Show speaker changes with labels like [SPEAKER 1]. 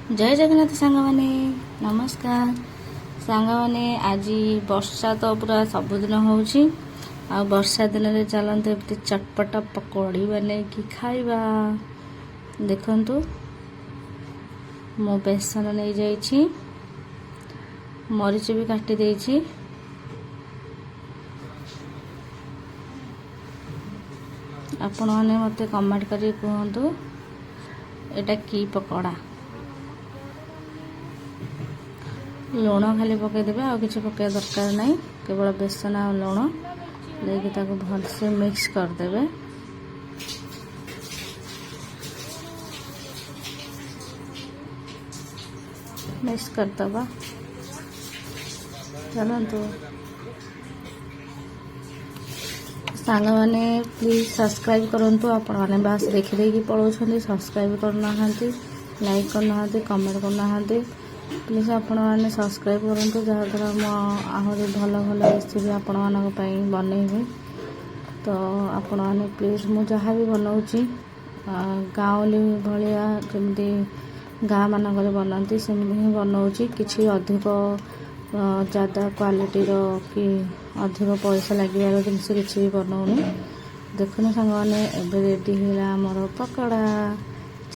[SPEAKER 1] जय जगन्नाथ सांग माने नमस्कार सांग माने आज वर्षा तो पूरा सबुदिन होउछि आ वर्षा दिन रे चलते एमती चटपटा पकौड़ी बने कि खाइबा देखंतु मो बेसन नहीं जाइछि मरीच भी काटी देइछि आपण माने मते कमेंट करी कहंतु एटा की पकौड़ा लुण खाली पकईदेवे आ कि पकड़ा दरकार नहीं केवल बेसन आ लुण लेकिन ताको भलसे मिक्स करदेवे मिक्स करदबा चलतु सांग मैंने प्लीज सब्सक्राइब करूँ आपण मैंने बास देखी पलाऊँ सब्सक्राइब करना लाइक करना कमेंट करना प्लीज आपण मैंने सब्सक्राइब करूँ जहाँद्वारा मो आहरी भल भल रेसिपी आपण मानी बनइबी तो आपण मैंने प्लीज मु जहाँ भी बनाऊँगी गाँवली भाया जमी गाँ मानक बनाती सेमती ही बनाऊँगी किसी अधिक ज़्यादा क्वालिटी कि अधिक पैसा लगे जिनस किसी भी बनाऊनी देखुन सांग मैंने रेडी है मोर पकौड़ा।